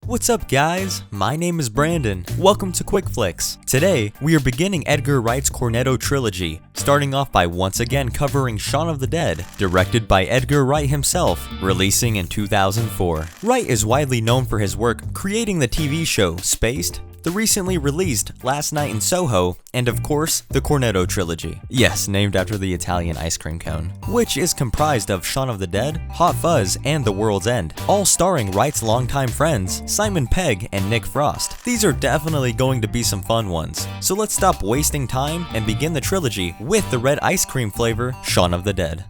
What's up guys? My name is Brandon. Welcome to Quick Flicks. Today, we are beginning Edgar Wright's Cornetto trilogy, starting off by once again covering Shaun of the Dead, directed by Edgar Wright himself, releasing in 2004. Wright is widely known for his work creating the TV show Spaced, the recently released Last Night in Soho, and of course, the Cornetto trilogy. Yes, named after the Italian ice cream cone, which is comprised of Shaun of the Dead, Hot Fuzz, and The World's End, all starring Wright's longtime friends, Simon Pegg and Nick Frost. These are definitely going to be some fun ones, so let's stop wasting time and begin the trilogy with the red ice cream flavor, Shaun of the Dead.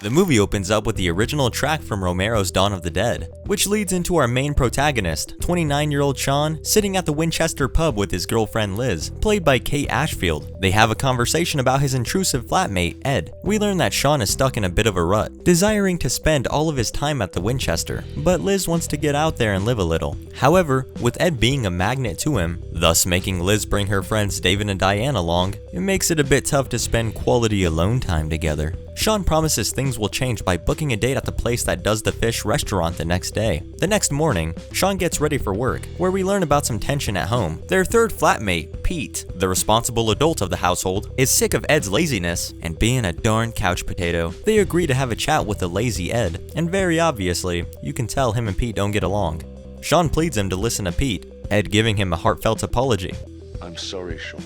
The movie opens up with the original track from Romero's Dawn of the Dead, which leads into our main protagonist, 29-year-old Shaun, sitting at the Winchester pub with his girlfriend Liz, played by Kate Ashfield. They have a conversation about his intrusive flatmate, Ed. We learn that Shaun is stuck in a bit of a rut, desiring to spend all of his time at the Winchester, but Liz wants to get out there and live a little. However, with Ed being a magnet to him, thus making Liz bring her friends David and Diane along, it makes it a bit tough to spend quality alone time together. Shaun promises things will change by booking a date at the place that does the fish restaurant the next day. The next morning, Shaun gets ready for work, where we learn about some tension at home. Their third flatmate, Pete, the responsible adult of the household, is sick of Ed's laziness and being a darn couch potato. They agree to have a chat with the lazy Ed, and very obviously, you can tell him and Pete don't get along. Shaun pleads him to listen to Pete, Ed giving him a heartfelt apology. I'm sorry, Shaun.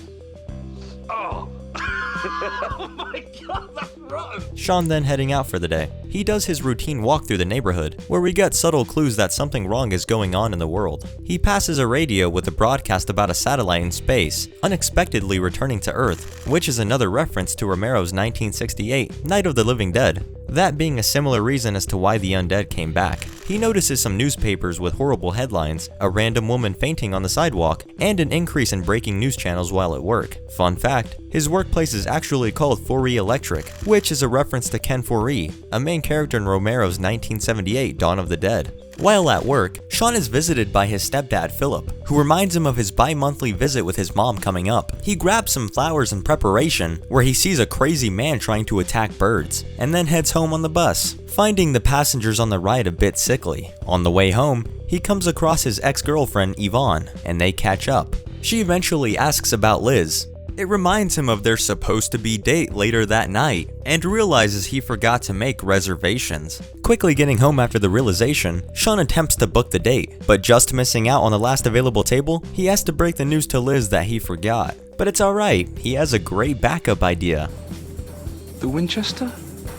Oh! Oh my god, that's rotten! Shaun then heading out for the day. He does his routine walk through the neighborhood, where we get subtle clues that something wrong is going on in the world. He passes a radio with a broadcast about a satellite in space, unexpectedly returning to Earth, which is another reference to Romero's 1968 Night of the Living Dead, that being a similar reason as to why the undead came back. He notices some newspapers with horrible headlines, a random woman fainting on the sidewalk, and an increase in breaking news channels while at work. Fun fact, his workplace is actually called 4E Electric, which is a reference to Ken 4E, a main character in Romero's 1978 Dawn of the Dead. While at work, Shaun is visited by his stepdad Philip, who reminds him of his bi-monthly visit with his mom coming up. He grabs some flowers in preparation, where he sees a crazy man trying to attack birds, and then heads home on the bus, finding the passengers on the ride a bit sickly. On the way home, he comes across his ex-girlfriend Yvonne, and they catch up. She eventually asks about Liz. It reminds him of their supposed-to-be date later that night, and realizes he forgot to make reservations. Quickly getting home after the realization, Shaun attempts to book the date, but just missing out on the last available table, he has to break the news to Liz that he forgot. But it's alright, he has a great backup idea. The Winchester?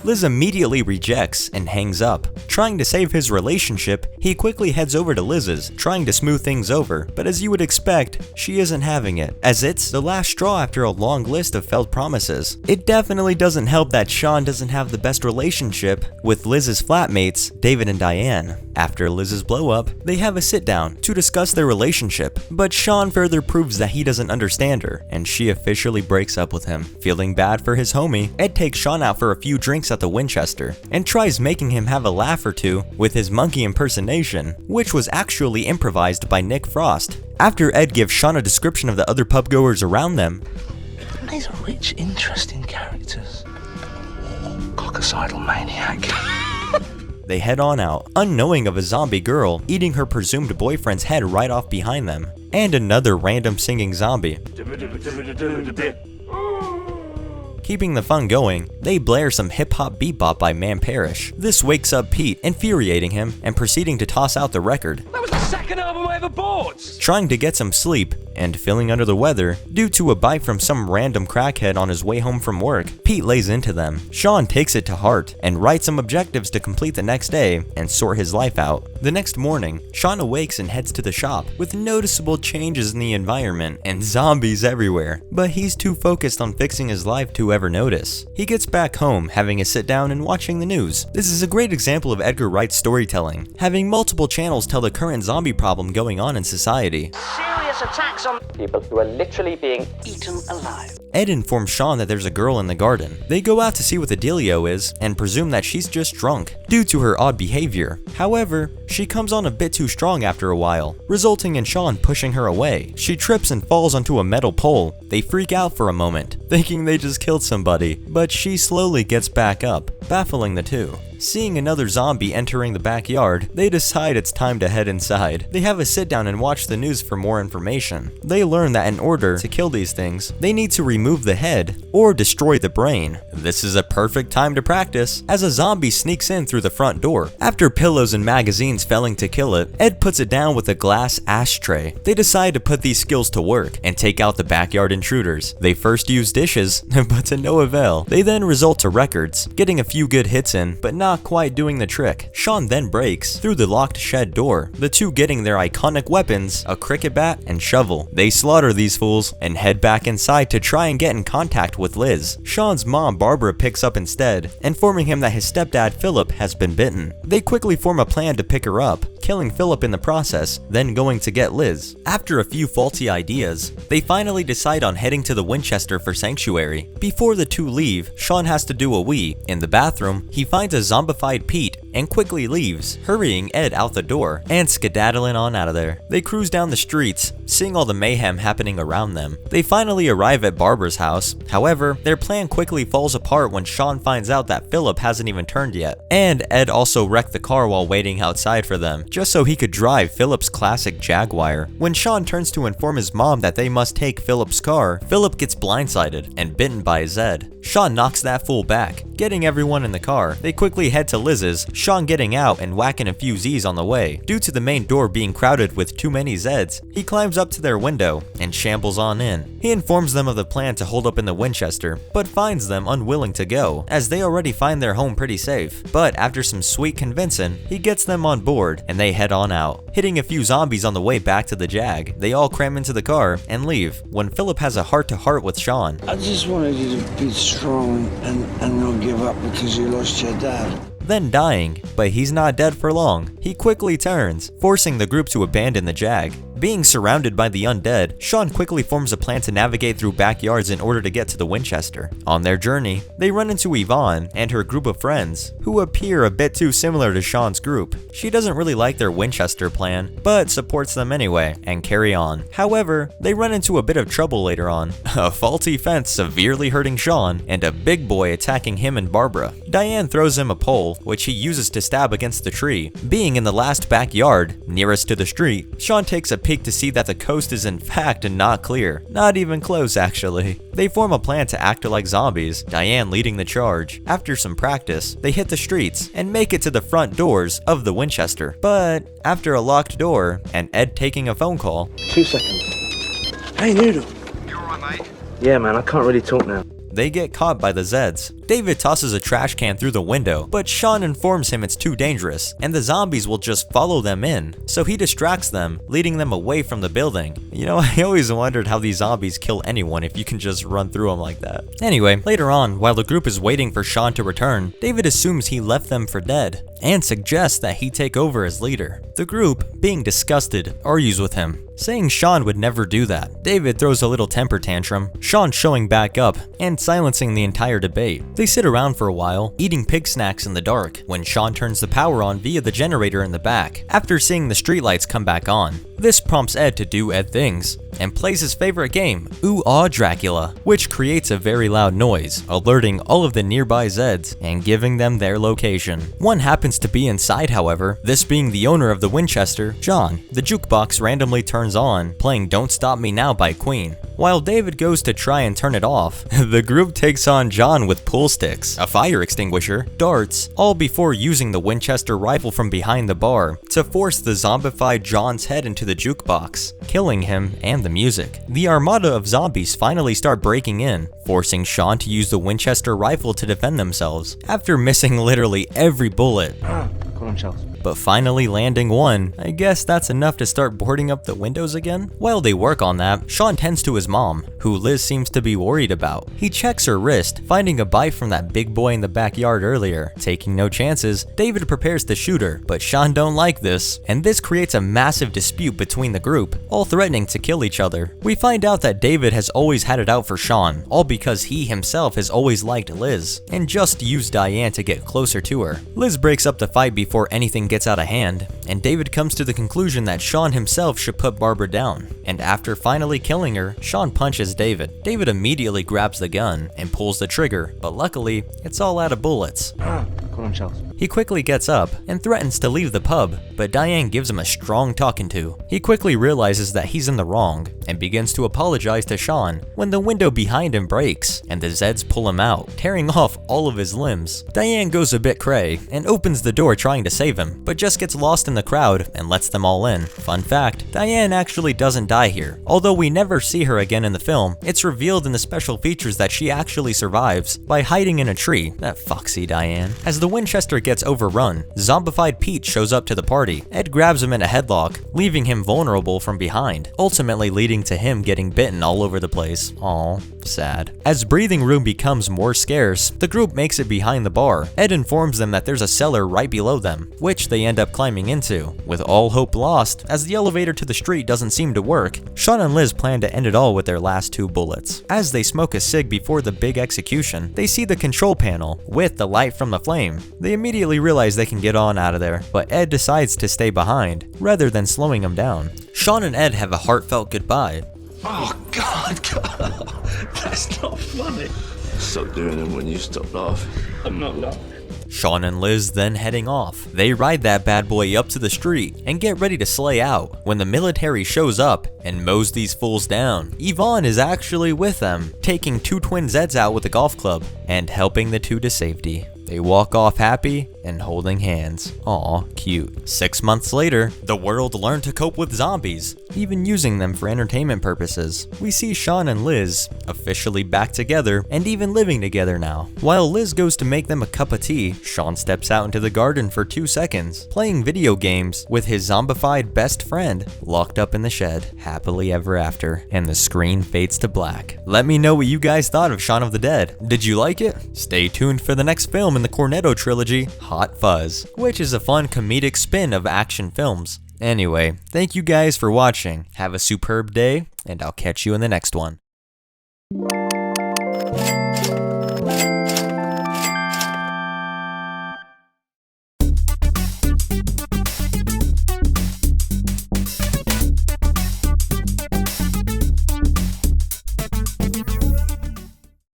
Liz immediately rejects and hangs up. Trying to save his relationship, he quickly heads over to Liz's, trying to smooth things over, but as you would expect, she isn't having it, as it's the last straw after a long list of failed promises. It definitely doesn't help that Shaun doesn't have the best relationship with Liz's flatmates, David and Diane. After Liz's blow up, they have a sit down to discuss their relationship, but Shaun further proves that he doesn't understand her, and she officially breaks up with him. Feeling bad for his homie, Ed takes Shaun out for a few drinks at the Winchester, and tries making him have a laugh or two with his monkey impersonation, which was actually improvised by Nick Frost. After Ed gives Shaun a description of the other pubgoers around them, These are rich, interesting characters. Coccicidal maniac. they head on out, unknowing of a zombie girl eating her presumed boyfriend's head right off behind them, and another random singing zombie. Keeping the fun going, they blare some hip-hop bebop by Man Parrish. This wakes up Pete, infuriating him, and proceeding to toss out the record. That was the second album I ever bought! Trying to get some sleep, and feeling under the weather due to a bite from some random crackhead on his way home from work, Pete lays into them. Shaun takes it to heart, and writes some objectives to complete the next day, and sort his life out. The next morning, Shaun awakes and heads to the shop, with noticeable changes in the environment, and zombies everywhere, but he's too focused on fixing his life to ever notice. He gets back home, having a sit down and watching the news. This is a great example of Edgar Wright's storytelling, having multiple channels tell the current zombie problem going on in society. Serious relentless attacks on people who are literally being eaten alive. Ed informs Shaun that there's a girl in the garden. They go out to see what the dealio is and presume that she's just drunk due to her odd behavior. However, she comes on a bit too strong after a while, resulting in Shaun pushing her away. She trips and falls onto a metal pole. They freak out for a moment, thinking they just killed somebody, but she slowly gets back up, baffling the two. Seeing another zombie entering the backyard, they decide it's time to head inside. They have a sit down and watch the news for more information. They learn that in order to kill these things, they need to remove the head or destroy the brain. This is a perfect time to practice, as a zombie sneaks in through the front door. After pillows and magazines failing to kill it, Ed puts it down with a glass ashtray. They decide to put these skills to work and take out the backyard intruders. They first use dishes, but to no avail. They then resort to records, getting a few good hits in, but not quite doing the trick. Shaun then breaks through the locked shed door, the two getting their iconic weapons, a cricket bat and shovel. They slaughter these fools and head back inside to try and get in contact with Liz. Shaun's mom Barbara picks up instead, informing him that his stepdad Philip has been bitten. They quickly form a plan to pick her up, killing Philip in the process, then going to get Liz. After a few faulty ideas, they finally decide on heading to the Winchester for sanctuary. Before the two leave, Shaun has to do a wee. In the bathroom, he finds a zombified Pete and quickly leaves, hurrying Ed out the door and skedaddling on out of there. They cruise down the streets, seeing all the mayhem happening around them. They finally arrive at Barbara's house. However, their plan quickly falls apart when Shaun finds out that Philip hasn't even turned yet. And Ed also wrecked the car while waiting outside for them, just so he could drive Philip's classic Jaguar. When Shaun turns to inform his mom that they must take Philip's car, Philip gets blindsided and bitten by Zed. Shaun knocks that fool back, getting everyone in the car. They quickly head to Liz's, Shaun getting out and whacking a few Z's on the way. Due to the main door being crowded with too many Zeds, he climbs up to their window and shambles on in. He informs them of the plan to hold up in the Winchester, but finds them unwilling to go, as they already find their home pretty safe. But after some sweet convincing, he gets them on board and they head on out, hitting a few zombies on the way back to the Jag. They all cram into the car and leave, when Philip has a heart-to-heart with Shaun. I just wanted you to be strong and not give up because you lost your dad. Then dying, but he's not dead for long. He quickly turns, forcing the group to abandon the Jag. Being surrounded by the undead, Shaun quickly forms a plan to navigate through backyards in order to get to the Winchester. On their journey, they run into Yvonne and her group of friends, who appear a bit too similar to Shaun's group. She doesn't really like their Winchester plan, but supports them anyway, and carry on. However, they run into a bit of trouble later on. A faulty fence severely hurting Shaun, and a big boy attacking him and Barbara. Diane throws him a pole, which he uses to stab against the tree. Being in the last backyard, nearest to the street, Shaun takes a peek to see that the coast is in fact not clear. Not even close, actually. They form a plan to act like zombies, Diane leading the charge. After some practice, they hit the streets and make it to the front doors of the Winchester. But after a locked door and Ed taking a phone call, 2 seconds. Hey, Noodle. You alright, mate? Yeah, man, I can't really talk now. they get caught by the Zeds. David tosses a trash can through the window, but Shaun informs him it's too dangerous, and the zombies will just follow them in, so he distracts them, leading them away from the building. You know, I always wondered how these zombies kill anyone if you can just run through them like that. Anyway, later on, while the group is waiting for Shaun to return, David assumes he left them for dead, and suggests that he take over as leader. The group, being disgusted, argues with him, saying Shaun would never do that. David throws a little temper tantrum, Shaun showing back up, and silencing the entire debate. They sit around for a while, eating pig snacks in the dark, when Shaun turns the power on via the generator in the back, after seeing the streetlights come back on. This prompts Ed to do Ed things, and plays his favorite game, Ooh Aw Dracula, which creates a very loud noise, alerting all of the nearby Zeds and giving them their location. One happens to be inside, however, this being the owner of the Winchester, John. The jukebox randomly turns on, playing Don't Stop Me Now by Queen. While David goes to try and turn it off, the group takes on John with pool sticks, a fire extinguisher, darts, all before using the Winchester rifle from behind the bar to force the zombified John's head into the jukebox, killing him and the music. The armada of zombies finally start breaking in, forcing Shaun to use the Winchester rifle to defend themselves. After missing literally every bullet, Come on, Charles. but finally landing one. I guess that's enough to start boarding up the windows again? While they work on that, Shaun tends to his mom, who Liz seems to be worried about. He checks her wrist, finding a bite from that big boy in the backyard earlier. Taking no chances, David prepares to shoot her, but Shaun don't like this, and this creates a massive dispute between the group, all threatening to kill each other. We find out that David has always had it out for Shaun, all because he himself has always liked Liz, and just used Diane to get closer to her. Liz breaks up the fight before anything gets out of hand, and David comes to the conclusion that Shaun himself should put Barbara down, and after finally killing her, Shaun punches David. David immediately grabs the gun and pulls the trigger, but luckily, it's all out of bullets. Come on, Charles. He quickly gets up and threatens to leave the pub, but Diane gives him a strong talking to. He quickly realizes that he's in the wrong and begins to apologize to Shaun when the window behind him breaks and the Zeds pull him out, tearing off all of his limbs. Diane goes a bit cray and opens the door trying to save him, but just gets lost in the crowd and lets them all in. Fun fact, Diane actually doesn't die here. Although we never see her again in the film, it's revealed in the special features that she actually survives by hiding in a tree. That foxy Diane. As the Winchester gets overrun, zombified Pete shows up to the party. Ed grabs him in a headlock, leaving him vulnerable from behind, ultimately leading to him getting bitten all over the place. Aw, sad. As breathing room becomes more scarce, the group makes it behind the bar. Ed informs them that there's a cellar right below them, which they end up climbing into. With all hope lost, as the elevator to the street doesn't seem to work, Shaun and Liz plan to end it all with their last 2 bullets. As they smoke a cig before the big execution, they see the control panel with the light from the flame. They immediately realize they can get on out of there, but Ed decides to stay behind, rather than slowing him down. Shaun and Ed have a heartfelt goodbye. Oh, God. That's not funny. Stop doing them when you stop laughing. I'm not laughing. Shaun and Liz then heading off. They ride that bad boy up to the street and get ready to slay out when the military shows up and mows these fools down. Yvonne is actually with them, taking 2 twin Zeds out with a golf club and helping the 2 to safety. They walk off happy and holding hands. Aw, cute. 6 months later, the world learned to cope with zombies, even using them for entertainment purposes. We see Shaun and Liz officially back together and even living together now. While Liz goes to make them a cup of tea, Shaun steps out into the garden for 2 seconds, playing video games with his zombified best friend, locked up in the shed, happily ever after, and the screen fades to black. Let me know what you guys thought of Shaun of the Dead. Did you like it? Stay tuned for the next film in the Cornetto trilogy, Hot Fuzz, which is a fun comedic spin of action films. Anyway, thank you guys for watching. Have a superb day, and I'll catch you in the next one.